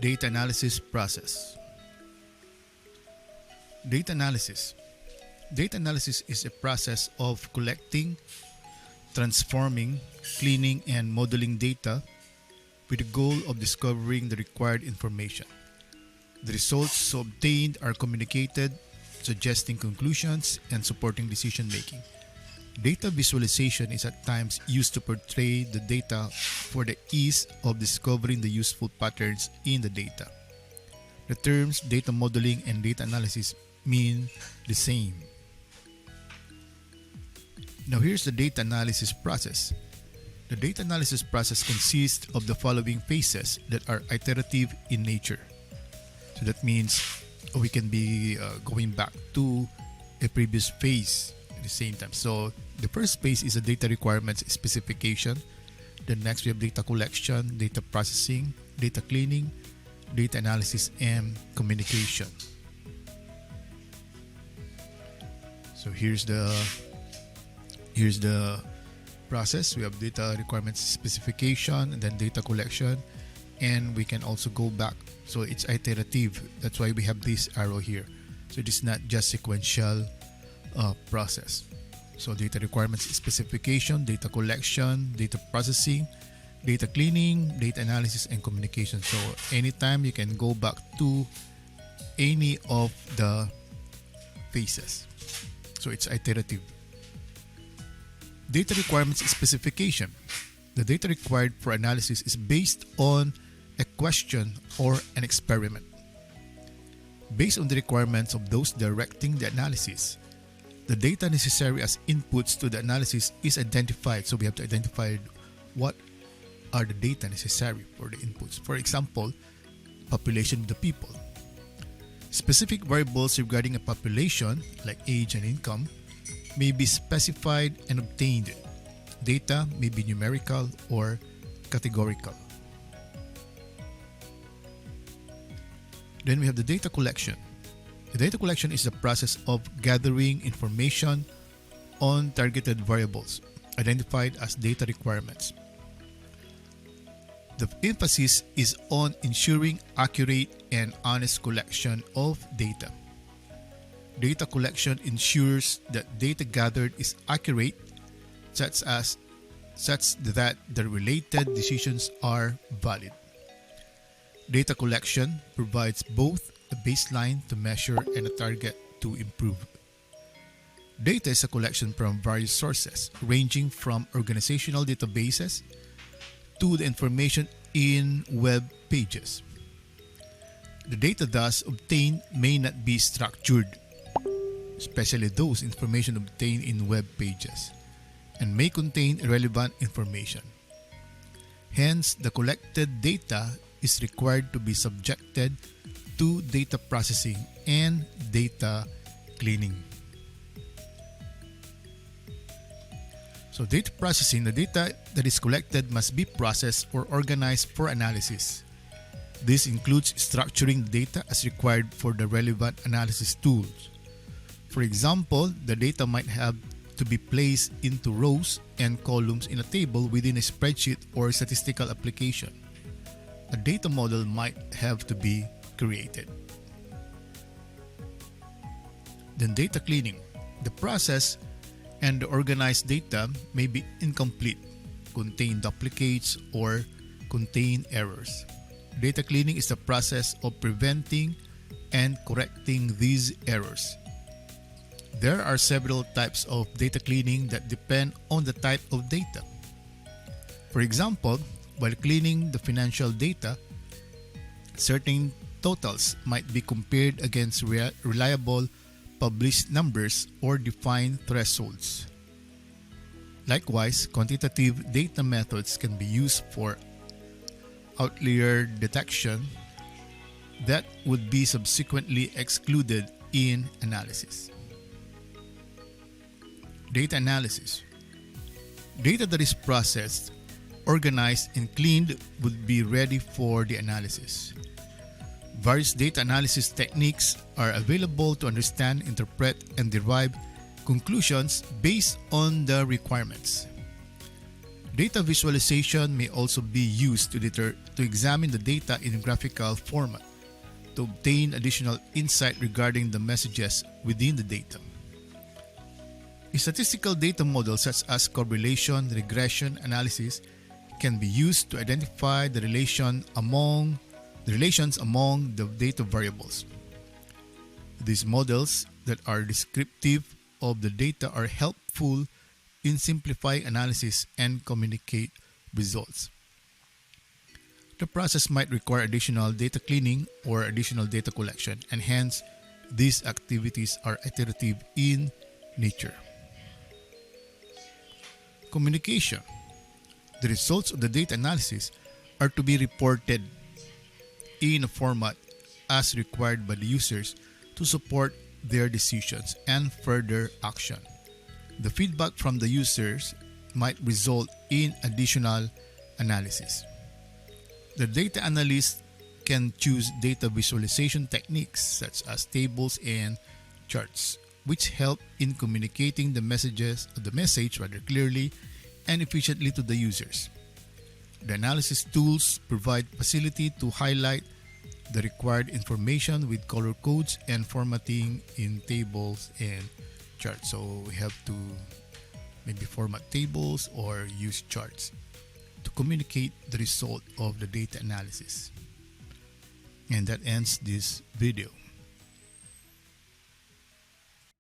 Data analysis process. Data analysis. Data analysis is a process of collecting, transforming, cleaning, and modeling data with the goal of discovering the required information. The results obtained are communicated, suggesting conclusions and supporting decision making. Data visualization is at times used to portray the data for the ease of discovering the useful patterns in the data. The terms data modeling and data analysis mean the same. Now here's the data analysis process. The data analysis process consists of the following phases that are iterative in nature. So that means we can be going back to a previous phase at the same time. So the first phase is the data requirements specification. Then next we have data collection, data processing, data cleaning, data analysis, and communication. So here's the process. We have data requirements specification and then data collection, and we can also go back. So it's iterative. That's why we have this arrow here. So it is not just sequential process. So data requirements specification, data collection, data processing, data cleaning, data analysis, and communication. So anytime you can go back to any of the phases. So it's iterative. Data requirements specification. The data required for analysis is based on a question or an experiment. Based on the requirements of those directing the analysis, the data necessary as inputs to the analysis is identified. So we have to identify what are the data necessary for the inputs. For example, population of the people. Specific variables regarding a population, like age and income, may be specified and obtained. Data may be numerical or categorical. Then we have the data collection. The data collection is the process of gathering information on targeted variables identified as data requirements. The emphasis is on ensuring accurate and honest collection of data. Data collection ensures that data gathered is accurate, such that the related decisions are valid. Data collection provides both a baseline to measure and a target to improve. Data is a collection from various sources, ranging from organizational databases to the information in web pages. The data thus obtained may not be structured, especially those information obtained in web pages, and may contain irrelevant information. Hence, the collected data is required to be subjected to data processing and data cleaning. So data processing, the data that is collected must be processed or organized for analysis. This includes structuring the data as required for the relevant analysis tools. For example, the data might have to be placed into rows and columns in a table within a spreadsheet or statistical application. A data model might have to be created. Then data cleaning. The process and the organized data may be incomplete, contain duplicates, or contain errors. Data cleaning is the process of preventing and correcting these errors. There are several types of data cleaning that depend on the type of data. For example, while cleaning the financial data, certain totals might be compared against reliable published numbers or defined thresholds. Likewise, quantitative data methods can be used for outlier detection that would be subsequently excluded in analysis. Data analysis. Data that is processed, organized, and cleaned would be ready for the analysis. Various data analysis techniques are available to understand, interpret, and derive conclusions based on the requirements. Data visualization may also be used to examine the data in graphical format to obtain additional insight regarding the messages within the data. A statistical data model such as correlation regression analysis can be used to identify the relations among the data variables. These models that are descriptive of the data are helpful in simplifying analysis and communicate results. The process might require additional data cleaning or additional data collection, and hence these activities are iterative in nature. Communication. The results of the data analysis are to be reported in a format as required by the users to support their decisions and further action. The feedback from the users might result in additional analysis. The data analyst can choose data visualization techniques such as tables and charts, which help in communicating the message rather clearly and efficiently to the users. The analysis tools provide facility to highlight the required information with color codes and formatting in tables and charts. So we have to maybe format tables or use charts to communicate the result of the data analysis. And that ends this video.